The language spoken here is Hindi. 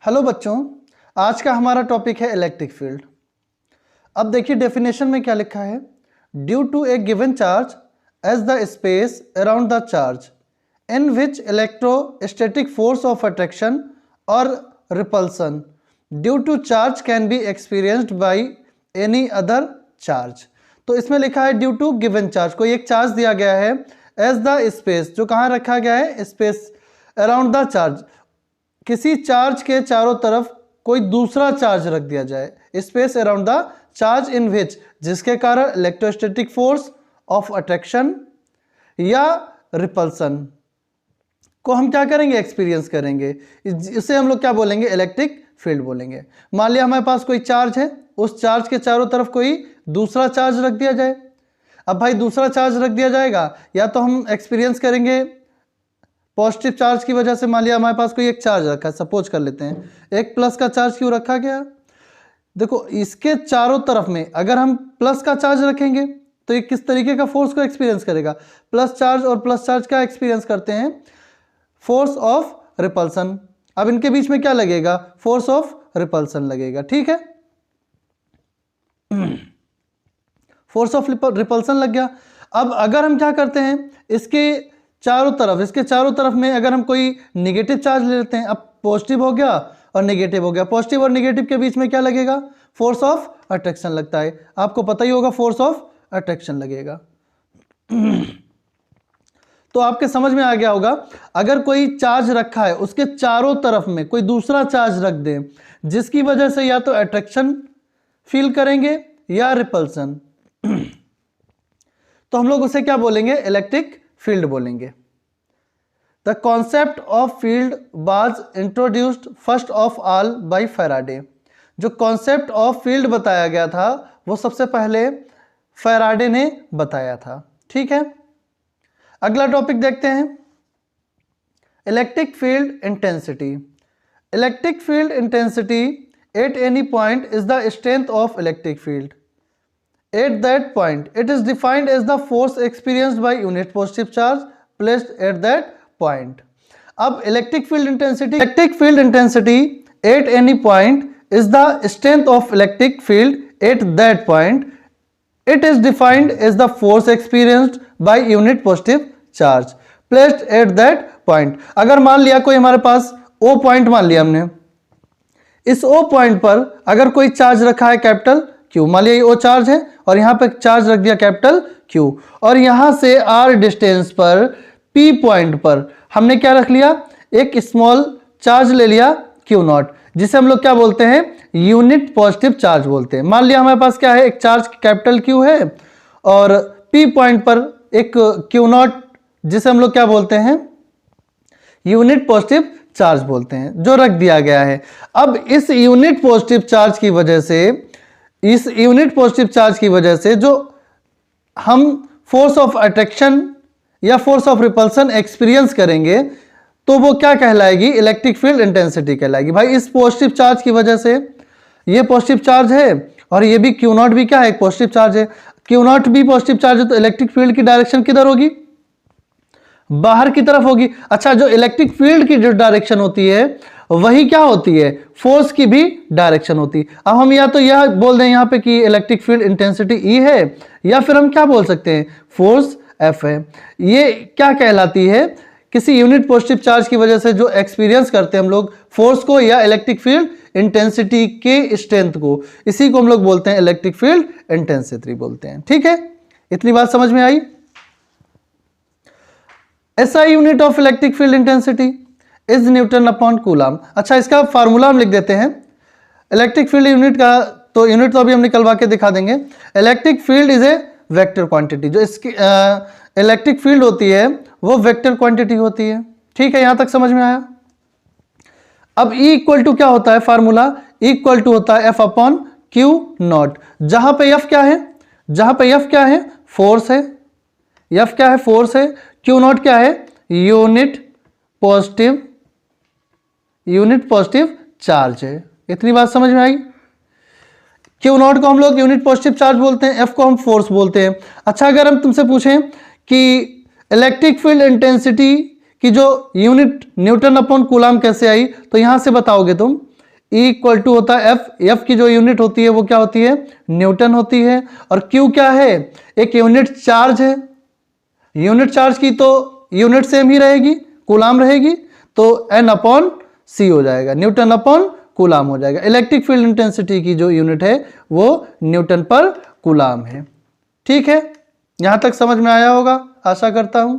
हेलो बच्चों, आज का हमारा टॉपिक है इलेक्ट्रिक फील्ड। अब देखिए डेफिनेशन में क्या लिखा है। Due to a given charge as the space around the charge in which electrostatic force of attraction और repulsion due to charge can be experienced by any other charge. तो इसमें लिखा है ड्यू टू गिवन चार्ज, कोई एक चार्ज दिया गया है एज द स्पेस, जो कहाँ रखा गया है, स्पेस अराउंड द चार्ज, किसी चार्ज के चारों तरफ कोई दूसरा चार्ज रख दिया जाए, space around the charge in which, जिसके कारण इलेक्ट्रोस्टैटिक फोर्स ऑफ अट्रैक्शन या रिपल्सन को हम क्या करेंगे, एक्सपीरियंस करेंगे। इसे हम लोग क्या बोलेंगे, इलेक्ट्रिक फील्ड बोलेंगे। मान लिया हमारे पास कोई चार्ज है, उस चार्ज के चारों तरफ कोई दूसरा चार्ज रख दिया जाए। अब भाई दूसरा चार्ज रख दिया जाएगा, या तो हम एक्सपीरियंस करेंगे पॉजिटिव चार्ज की वजह से। मान लिया हमारे पास कोई एक चार्ज रखा है, सपोज कर लेते हैं एक प्लस का चार्ज क्यों रखा गया। देखो इसके चारों तरफ में अगर हम प्लस का चार्ज रखेंगे तो ये किस तरीके का फोर्स को एक्सपीरियंस करेगा, प्लस चार्ज और प्लस चार्ज का एक्सपीरियंस करते हैं, फोर्स ऑफ रिपल्सन। अब इनके बीच में क्या लगेगा, फोर्स ऑफ रिपल्सन लगेगा, ठीक है। फोर्स ऑफ रिपल्सन लग गया। अब अगर हम क्या करते हैं, इसके चारों तरफ में अगर हम कोई निगेटिव चार्ज ले लेते हैं, अब पॉजिटिव हो गया और निगेटिव हो गया, पॉजिटिव और निगेटिव के बीच में क्या लगेगा, फोर्स ऑफ अट्रैक्शन लगता है। आपको पता ही होगा फोर्स ऑफ अट्रैक्शन लगेगा। तो आपके समझ में आ गया होगा, अगर कोई चार्ज रखा है उसके चारों तरफ में कोई दूसरा चार्ज रख दें, जिसकी वजह से या तो अट्रैक्शन फील करेंगे या रिपल्सन, तो हम लोग उसे क्या बोलेंगे, इलेक्ट्रिक फील्ड बोलेंगे। The concept of field was introduced first of all by Faraday. जो कॉन्सेप्ट ऑफ फील्ड बताया गया था वो सबसे पहले फैराडे ने बताया था, ठीक है। अगला टॉपिक देखते हैं, electric field intensity. Electric field intensity at any point is the strength of electric field at that point. It is defined as the force experienced by unit positive charge placed at that point. अब electric field intensity at any point is the strength of electric field at that point. It is defined as the force experienced by unit positive charge placed at that point. अगर मान लिया कोई हमारे पास O पॉइंट मान लिया हमने, इस O पॉइंट पर अगर कोई चार्ज रखा है कैपिटल Q, मान लिया ये O चार्ज है और यहां पे चार्ज रख दिया कैपिटल Q, और यहां से R डिस्टेंस पर P पॉइंट पर हमने क्या रख लिया, एक स्मॉल चार्ज ले लिया Q0, जिसे हम लोग क्या बोलते हैं, यूनिट पॉजिटिव चार्ज बोलते हैं। मान लिया हमारे पास क्या है, एक चार्ज कैपिटल Q है और P पॉइंट पर एक Q0, जिसे हम लोग क्या बोलते हैं, यूनिट पॉजिटिव चार्ज बोलते हैं, जो रख दिया गया है। अब इस यूनिट पॉजिटिव चार्ज की वजह से जो हम फोर्स ऑफ अट्रैक्शन या फोर्स ऑफ रिपल्सन एक्सपीरियंस करेंगे, तो वो क्या कहलाएगी, इलेक्ट्रिक फील्ड इंटेंसिटी कहलाएगी। भाई इस पॉजिटिव चार्ज की वजह से, ये पॉजिटिव चार्ज है और ये भी Q0 भी क्या है, एक पॉजिटिव चार्ज है, Q0 भी पॉजिटिव चार्ज है, तो इलेक्ट्रिक फील्ड की डायरेक्शन किधर होगी, बाहर की तरफ होगी। अच्छा, जो इलेक्ट्रिक फील्ड की जो डायरेक्शन होती है वही क्या होती है, फोर्स की भी डायरेक्शन होती है। अब हम या तो यह बोल दें यहाँ पे कि इलेक्ट्रिक फील्ड इंटेंसिटी E है, या फिर हम क्या बोल सकते हैं, फोर्स F है। ये क्या कहलाती है, किसी यूनिट पॉजिटिव चार्ज की वजह से जो एक्सपीरियंस करते हैं हम लोग फोर्स को या इलेक्ट्रिक फील्ड इंटेंसिटी के स्ट्रेंथ को, इसी को हम लोग बोलते हैं इलेक्ट्रिक फील्ड इंटेंसिटी बोलते हैं, ठीक है। इतनी बात समझ में आई। SI unit of electric field intensity is Newton upon coulomb. अच्छा, इसका फार्मूला हम लिख देते हैं इलेक्ट्रिक फील्ड यूनिट का, तो यूनिट तो अभी हम निकलवा के दिखा देंगे। Electric field is a vector quantity, जो इसकी इलेक्ट्रिक फील्ड होती है वो वेक्टर क्वांटिटी होती है, ठीक है। यहां तक समझ में आया। अब E इक्वल टू क्या होता है, फार्मूला E इक्वल टू होता है F अपॉन Q0, जहां पे F क्या है, फोर्स है, F क्या है, फोर्स है, Q0 क्या है, यूनिट पॉजिटिव चार्ज है। इतनी बात समझ में आई। Q0 को हम लोग यूनिट पॉजिटिव चार्ज बोलते हैं, F को हम फोर्स बोलते हैं। अच्छा, अगर हम तुमसे पूछें कि इलेक्ट्रिक फील्ड इंटेंसिटी की जो यूनिट न्यूटन अपॉन कूलम कैसे आई, तो यहां से बताओगे तुम E इक्वल टू होता है एफ, एफ की जो यूनिट होती है वो क्या होती है, न्यूटन होती है। और क्यू क्या है, एक यूनिट चार्ज है, यूनिट चार्ज की तो यूनिट सेम ही रहेगी, कूलाम रहेगी, तो एन अपॉन सी हो जाएगा, न्यूटन अपॉन कूलाम हो जाएगा। इलेक्ट्रिक फील्ड इंटेंसिटी की जो यूनिट है वो न्यूटन पर कूलाम है। ठीक है, यहां तक समझ में आया होगा आशा करता हूं।